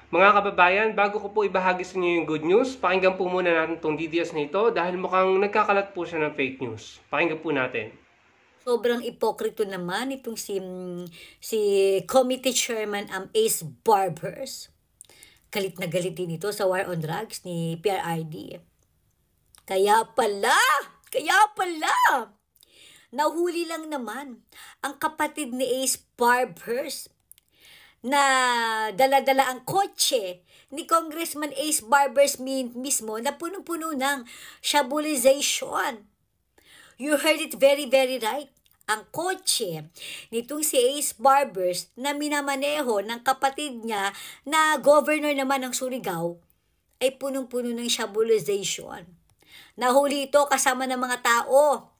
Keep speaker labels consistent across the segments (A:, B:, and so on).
A: Mga kababayan, bago ko po ibahagi sa inyo yung good news, pakinggan po muna natin itong DDS na ito dahil mukhang nagkakalat po siya ng fake news. Pakinggan po natin.
B: Sobrang ipokrito naman itong si Committee Chairman Ace Barbers. Galit na galit din ito sa war on drugs ni PRRD. Kaya pala, nahuli lang naman ang kapatid ni Ace Barbers na dala-dala ang kotse ni Congressman Ace Barbers mismo na punong-puno ng shabulization. You heard it very, very right. Ang kotse nitong si Ace Barbers na minamaneho ng kapatid niya na governor naman ng Surigao ay punong-puno ng shabulization. Nahuli ito kasama ng mga tao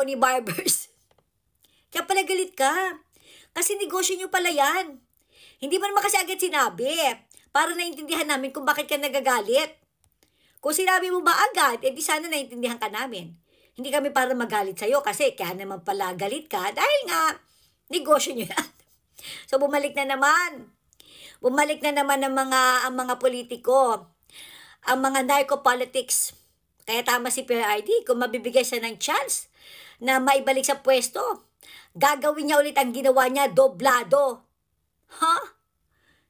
B: ni Barbers. Kaya pala galit ka. Kasi negosyo nyo pala yan. Hindi mo naman kasi agad sinabi para naintindihan namin kung bakit ka nagagalit. Kung sinabi mo ba agad, edi sana naintindihan ka namin. Hindi kami para magalit sa'yo kasi kaya naman pala galit ka dahil nga negosyo nyo yan. So bumalik na naman. Bumalik na naman ang mga politiko. Ang mga narco-politics. Kaya tama si PRRD, kung mabibigay siya ng chance na maibalik sa pwesto, gagawin niya ulit ang ginawa niya, doblado.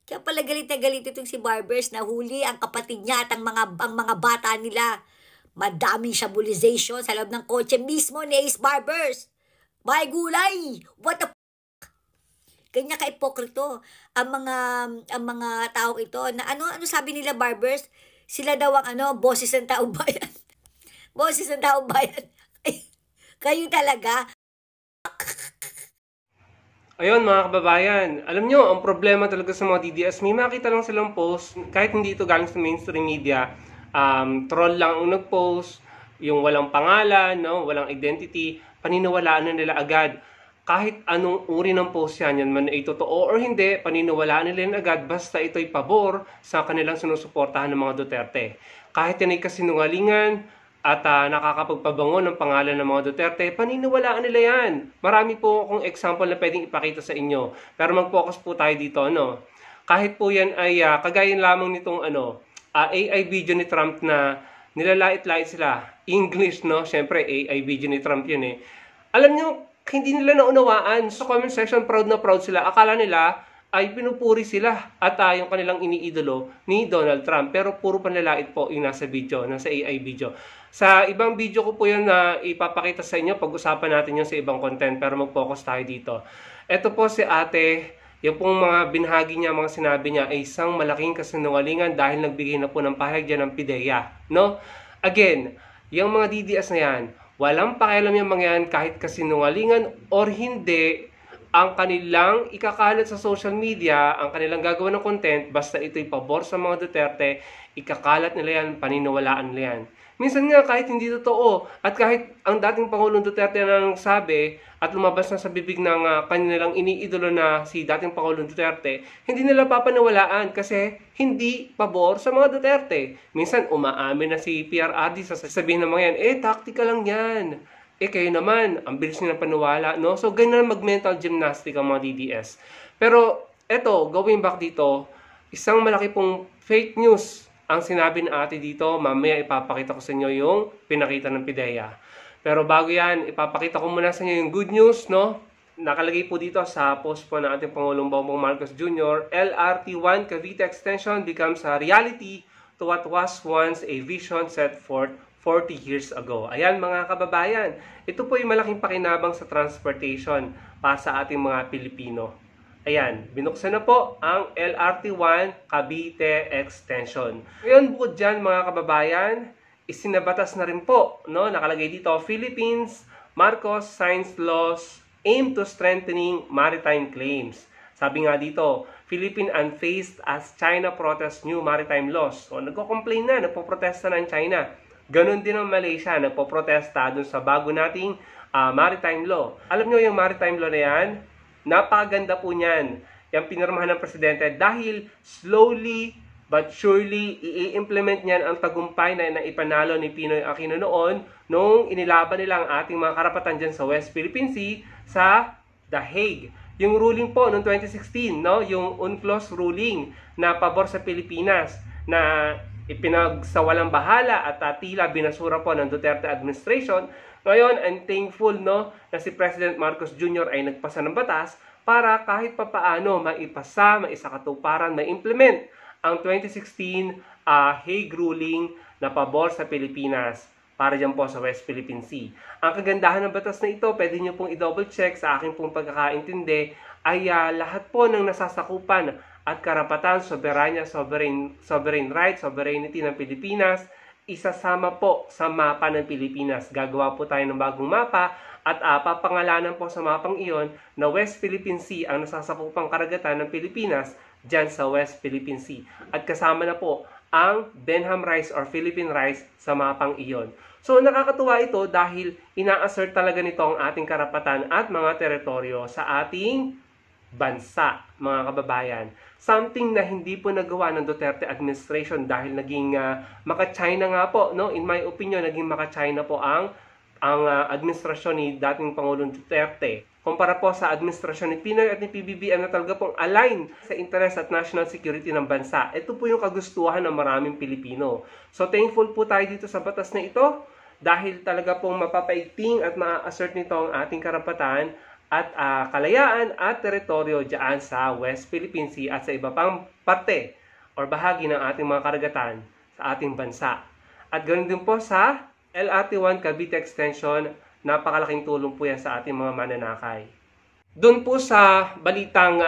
B: Kaya pala galit na galit itong si Barbers na huli ang kapatid niya at ang mga bata nila. Madaming shabulization sa loob ng kotse mismo ni Ace Barbers. May gulay! What the f***? Kanya ka-ipokrito ang mga tao ito na ano sabi nila Barbers? Sila daw ang boses ng taong bayan. Boses ng taong bayan. Kayo talaga.
A: Ayun mga kababayan, alam nyo, ang problema talaga sa mga DDS, may makita lang silang post, kahit hindi ito galing sa mainstream media, troll lang ang nag-post, yung walang pangalan, no, walang identity, paniniwalaan na nila agad. Kahit anong uri ng post yan man ay totoo or hindi, paniniwalaan nila yan agad basta ito'y pabor sa kanilang sinusuportahan ng mga Duterte. Kahit yan ay kasinungalingan at nakakapagpabango ng pangalan ng mga Duterte, paniniwalaan nila yan. Marami po akong example na pwedeng ipakita sa inyo. Pero mag-focus po tayo dito, no? Kahit po yan ay kagaya lamang nitong AI video ni Trump na nilalait-lait sila. English, no? Siyempre, AI video ni Trump yun eh. Alam nyo, hindi nila naunawaan. Sa comment section, proud na proud sila. Akala nila ay pinupuri sila at yung kanilang iniidolo ni Donald Trump. Pero puro panlalait po yung nasa video, nasa AI video. Sa ibang video ko po yun na ipapakita sa inyo. Pag-usapan natin yun sa ibang content. Pero mag-focus tayo dito. Ito po si ate. Yung pong mga binahagi niya, mga sinabi niya ay isang malaking kasinungalingan dahil nagbigay na po ng pahayag dyan ng PIDEA. No? Again, yung mga DDS na yan, walang pakialam yung mga yan kahit kasinungalingan or hindi, ang kanilang ikakalat sa social media, ang kanilang gagawa ng content, basta ito'y pabor sa mga Duterte, ikakalat nila yan, paniniwalaan nila yan. Minsan nga kahit hindi totoo at kahit ang dating Pangulong Duterte na nagsabi at lumabas na sa bibig ng kanilang iniidolo na si dating Pangulong Duterte, hindi nila papaniwalaan kasi hindi pabor sa mga Duterte. Minsan umaamin na si PRRD sa sasabihin ng mga yan, tactical lang yan. Kayo naman, ang bilis nila paniwala, no? So ganyan mag-mental gymnastic ang mga DDS. Pero eto, going back dito, isang malaki pong fake news ang sinabi ng ate dito. Mamaya ipapakita ko sa inyo yung pinakita ng PIDEA. Pero bago yan, ipapakita ko muna sa inyo yung good news, no? Nakalagay po dito sa post po ng ating Pangulong Bongbong Marcos Jr., LRT1 Cavite Extension becomes a reality to what was once a vision set forth 40 years ago. Ayan mga kababayan, ito po yung malaking pakinabang sa transportation para sa ating mga Pilipino. Ayan, binuksan na po ang LRT1 Cavite Extension. Ngayon bukod dyan mga kababayan, isinabatas na rin po, no? Nakalagay dito, Philippines Marcos signs laws aim to strengthening maritime claims. Sabi nga dito, Philippines unfazed as China protests new maritime laws. So nagko-complain na, nagpo-protesta na ang China. Ganon din ang Malaysia, nagpo-protesta dun sa bago nating maritime law. Alam nyo yung maritime law na yan? Napakaganda po niyan. Yung pinirmahan ng presidente dahil slowly but surely i-implement niyan ang tagumpay na ipanalo ni Pinoy Aquino noon nung inilaban nila ang ating mga karapatan dyan sa West Philippine Sea sa The Hague. Yung ruling po noong 2016, no? Yung UNCLOS ruling na pabor sa Pilipinas na ipinagsawalang bahala at tila binasura po ng Duterte administration. Ngayon, I'm thankful, no, na si President Marcos Jr. ay nagpasa ng batas para kahit papaano maipasa, maisakatuparan, ma-implement ang 2016 Hague ruling na pabor sa Pilipinas para dyan po sa West Philippine Sea. Ang kagandahan ng batas na ito, pwede nyo pong i-double check sa aking pong pagkakaintindi, ay lahat po ng nasasakupan at karapatan, soberanya, sovereign rights, sovereignty ng Pilipinas, isasama po sa mapa ng Pilipinas. Gagawa po tayo ng bagong mapa at papangalanan po sa mapang iyon na West Philippine Sea ang nasasakupang karagatan ng Pilipinas dyan sa West Philippine Sea. At kasama na po ang Benham Rights or Philippine Rights sa mapang iyon. So nakakatuwa ito dahil ina-assert talaga nito ang ating karapatan at mga teritoryo sa ating bansa, mga kababayan. Something na hindi po nagawa ng Duterte administration dahil naging maka-China nga po, no? In my opinion, naging maka-China po ang administrasyon ni dating Pangulong Duterte. Kumpara po sa administrasyon ni Pinoy at ni PBBM na talaga pong align sa interest at national security ng bansa. Ito po yung kagustuhan ng maraming Pilipino. So thankful po tayo dito sa batas na ito dahil talaga pong mapapaigting at ma-assert nito ang ating karapatan at kalayaan at teritoryo dyan sa West Philippine Sea at sa iba pang parte or bahagi ng ating mga karagatan sa ating bansa. At ganoon din po sa LRT-1 Cavite Extension, napakalaking tulong po yan sa ating mga mananakay. Doon po sa balitang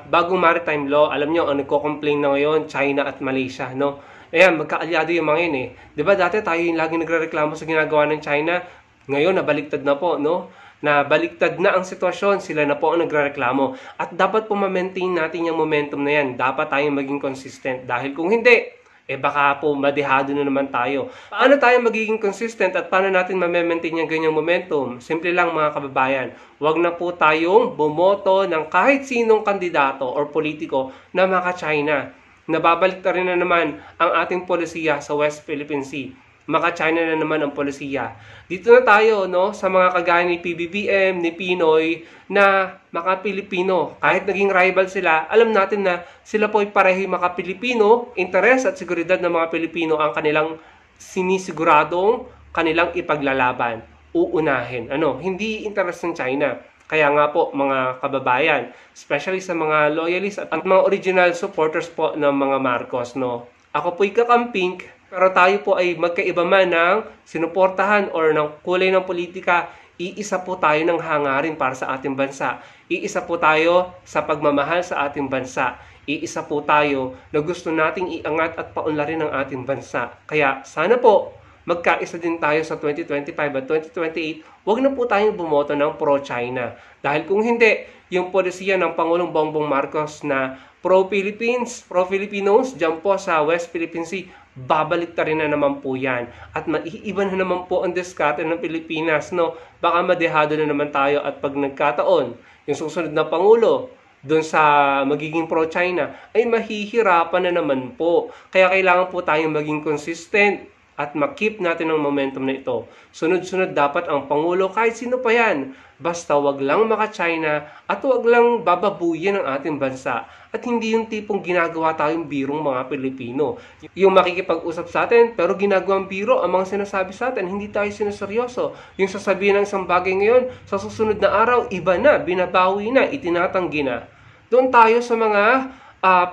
A: bagong maritime law, alam nyo, ang nagko-complain na ngayon, China at Malaysia, no? Ayan, magkaalyado yung mga yun eh. Diba dati tayo yung laging nagre-reklamo sa ginagawa ng China, ngayon nabaliktad na po, no? Nabaliktad na ang sitwasyon, sila na po ang nagre-reklamo. At dapat po ma-maintain natin yung momentum na yan. Dapat tayong maging consistent dahil kung hindi, baka po madehado na naman tayo. Paano tayo magiging consistent at paano natin ma-maintain yung ganyang momentum? Simple lang mga kababayan, wag na po tayong bumoto ng kahit sinong kandidato or politiko na maka-China. Nababalik rin na naman ang ating polisiya sa West Philippine Sea. Maka-China na naman ang polisiya. Dito na tayo, no, sa mga kagaya ni PBBM, ni Pinoy, na maka-Pilipino. Kahit naging rival sila, alam natin na sila po ay pareho maka-Pilipino, interes at seguridad ng mga Pilipino ang kanilang sinisiguradong kanilang ipaglalaban. Uunahin. Hindi interes ng China. Kaya nga po, mga kababayan, especially sa mga loyalists at mga original supporters po ng mga Marcos, no. Ako po'y kakamping, pero tayo po ay magkaiba man ng sinuportahan or ng kulay ng politika, iisa po tayo ng hangarin para sa ating bansa. Iisa po tayo sa pagmamahal sa ating bansa. Iisa po tayo na gusto nating iangat at paunlarin ang ating bansa. Kaya sana po, magkaisa din tayo sa 2025 at 2028, huwag na po tayong bumoto ng pro-China. Dahil kung hindi, yung polisiya ng Pangulong Bongbong Marcos na pro-Philippines, pro-Filipinos, dyan po sa West Philippine Sea, babalik rin na naman po yan. At maiiba na naman po ang diskarte ng Pilipinas, no? Baka madehado na naman tayo at pag nagkataon, yung susunod na Pangulo, doon sa magiging pro-China, ay mahihirapan na naman po. Kaya kailangan po tayong maging consistent at makip natin ang momentum na ito. Sunod-sunod dapat ang Pangulo, kahit sino pa yan. Basta wag lang maka-China at wag lang bababuyin ang ating bansa. At hindi yung tipong ginagawa tayong birong mga Pilipino. Yung makikipag-usap sa atin, pero ginagawang biro ang mga sinasabi sa atin, hindi tayo sinuseryoso. Yung sasabihin ng isang bagay ngayon, sa susunod na araw, iba na, binabawi na, itinatanggi na. Doon tayo sa mga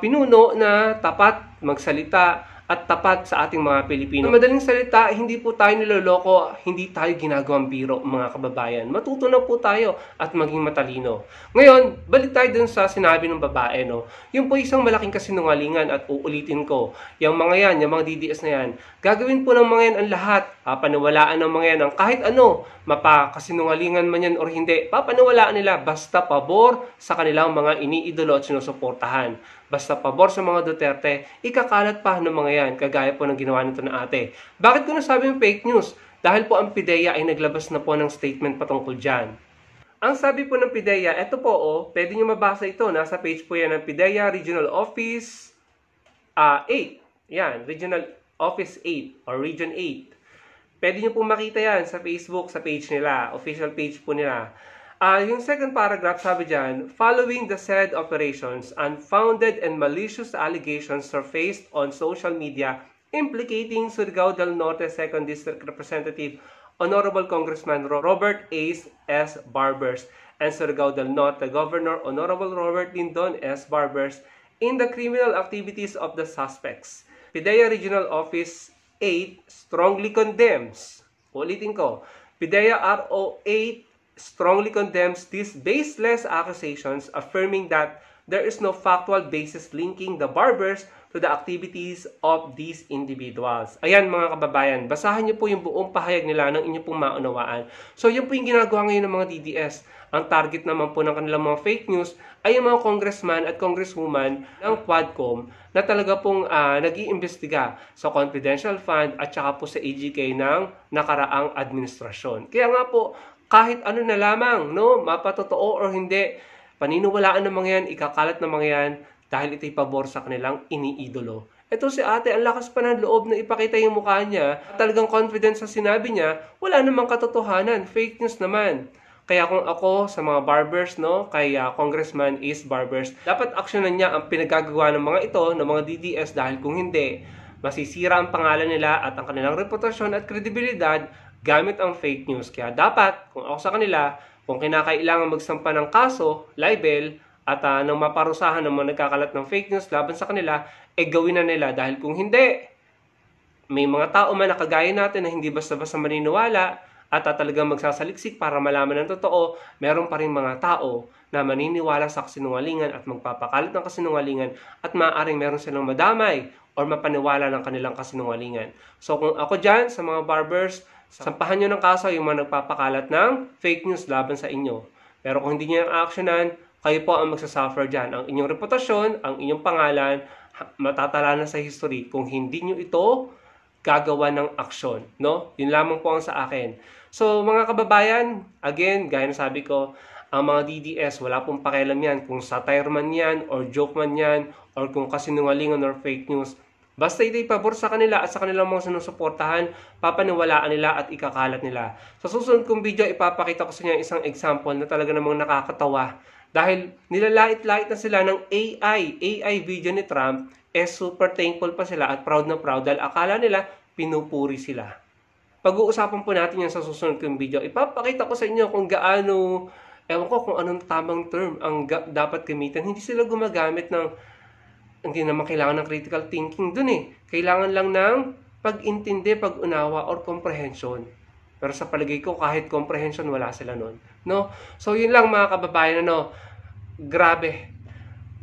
A: pinuno na tapat magsalita at tapat sa ating mga Pilipino. Madaling salita, hindi po tayo niloloko, hindi tayo ginagawang biro, mga kababayan. Matuto na po tayo at maging matalino. Ngayon, balik tayo dun sa sinabi ng babae, no? Yung po isang malaking kasinungalingan at uulitin ko, yung mga yan, yung mga DDS na yan, gagawin po ng mga yan ang lahat, papaniwalaan ng mga yan ang kahit ano, mapakasinungalingan man yan or hindi, papaniwalaan nila basta pabor sa kanilang mga iniidolo at sinusuportahan. Basta pabor sa mga Duterte, ikakalat pa ng mga yan, kagaya po ng ginawa nito na ate. Bakit ko nasabing fake news? Dahil po ang PIDEA ay naglabas na po ng statement patungkol dyan. Ang sabi po ng PIDEA, eto po pwede nyo mabasa ito, nasa page po yan ng PIDEA Regional Office 8. Yan, Regional Office 8 or Region 8. Pwede nyo po makita yan sa Facebook, sa page nila, official page po nila. Yung second paragraph, sabi dyan, following the said operations, unfounded and malicious allegations surfaced on social media implicating Surigao del Norte 2nd District Representative Honorable Congressman Robert S. Barbers and Surigao del Norte Governor Honorable Robert Lindon S. Barbers in the criminal activities of the suspects. PIDEA Regional Office 8 strongly condemns. Ulitin ko, PIDEA RO 8 strongly condemns these baseless accusations, affirming that there is no factual basis linking the Barbers to the activities of these individuals. Ayan mga kababayan, basahan niyo po yung buong pahayag nila ng inyo pong maunawaan. So yun po yung ginagawa ngayon ng mga DDS. Ang target naman po ng kanilang mga fake news ay yung mga congressman at congresswoman ng Quadcom na talaga pong nag-iimbestiga sa confidential fund at saka po sa AGK ng nakaraang administrasyon. Kaya nga po, kahit ano na lamang, no, mapatotoo or hindi, paniniwalaan ng mga yan, ikakalat ng mga yan, dahil ito'y pabor sa kanilang iniidolo. Ito si ate, ang lakas pa ng loob na ipakita yung mukha niya, talagang confident sa sinabi niya, wala namang katotohanan, fake news naman. Kaya kung ako sa mga barbers, no, kay Congressman Ace Barbers, dapat aksyonan niya ang pinagagawa ng mga ito, ng mga DDS, dahil kung hindi, masisira ang pangalan nila at ang kanilang reputasyon at kredibilidad gamit ang fake news. Kaya dapat, kung ako sa kanila, kung kinakailangan magsampa ng kaso, libel, at nang maparusahan ng mga nagkakalat ng fake news laban sa kanila, gawin na nila. Dahil kung hindi, may mga tao man na kagaya natin na hindi basta-basta maniniwala at talagang magsasaliksik para malaman ng totoo, meron pa rin mga tao na maniniwala sa kasinungalingan at magpapakalat ng kasinungalingan at maaaring meron silang madamay or mapaniwala ng kanilang kasinungalingan. So kung ako dyan sa mga barbers, sampahan nyo ng kaso yung mga nagpapakalat ng fake news laban sa inyo. Pero kung hindi nyo yung actionan, kayo po ang magsasuffer dyan. Ang inyong reputasyon, ang inyong pangalan, matatala na sa history kung hindi nyo ito gagawa ng aksyon. No? Yun lamang po ang sa akin. So mga kababayan, again, gaya na sabi ko, ang mga DDS, wala pong pakialam yan kung satire man yan, or joke man yan, or kung kasinungalingan or fake news. Basta ito'y pabor sa kanila at sa kanilang mga sinusuportahan, papaniwalaan nila at ikakalat nila. Sa susunod kong video, ipapakita ko sa inyo isang example na talaga namang nakakatawa. Dahil nilalait-lait na sila ng AI video ni Trump, super thankful pa sila at proud na proud dahil akala nila pinupuri sila. Pag-uusapan po natin yan sa susunod kong video. Ipapakita ko sa inyo kung gaano, ewan ko kung anong tamang term ang dapat gamitin. Hindi sila gumagamit ng hindi naman kailangan ng critical thinking dun eh. Kailangan lang ng pag-intindi, pag-unawa, or comprehension. Pero sa palagay ko, kahit comprehension, wala sila nun. No? So, yun lang mga kababayan, ano, grabe.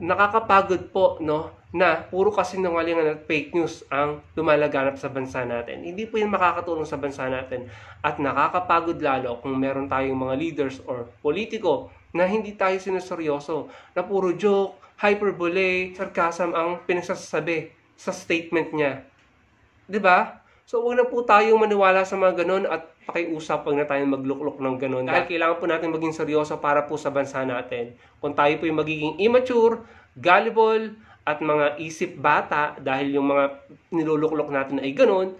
A: Nakakapagod po, no, na puro kasinungalingan at fake news ang lumalaganap sa bansa natin. Hindi po yun makakatulong sa bansa natin. At nakakapagod lalo kung meron tayong mga leaders or politiko na hindi tayo sinuseryoso, na puro joke, hyperbole, sarcasm ang pinagsasabi sa statement niya. 'Di ba? So, huwag na po tayong maniwala sa mga ganun at pakiusap pag na tayong magluklok ng ganun. Dahil kailangan po natin maging seryoso para po sa bansa natin. Kung tayo po yung magiging immature, gullible, at mga isip bata, dahil yung mga niluluklok natin ay ganun,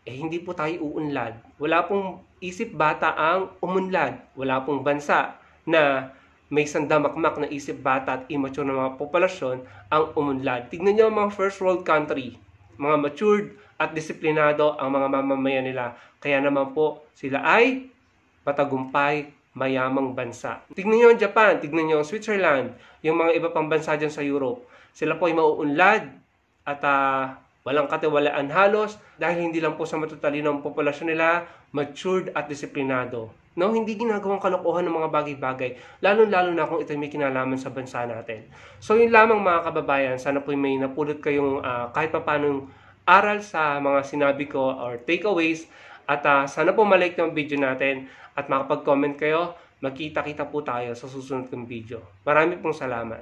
A: hindi po tayo uunlad. Wala pong isip bata ang umunlad. Wala pong bansa na may sandamakmak na isip bata at immature na mga populasyon ang umunlad. Tignan niyo ang mga first world country. Mga matured at disiplinado ang mga mamamayan nila. Kaya naman po sila ay matagumpay, mayamang bansa. Tignan niyo ang Japan, tignan niyo ang Switzerland, yung mga iba pang bansa dyan sa Europe. Sila po ay mauunlad at walang katiwalaan halos dahil hindi lang po sa matutalino ang populasyon nila, matured at disiplinado. No, hindi ginagawang kalokohan ng mga bagay-bagay, lalo-lalo na kung ito may kinalaman sa bansa natin. So yun lamang mga kababayan, sana po may napulot kayong kahit papanong aral sa mga sinabi ko or takeaways at sana po malike ng video natin at makapag-comment kayo, magkita-kita po tayo sa susunod kong video. Marami pong salamat.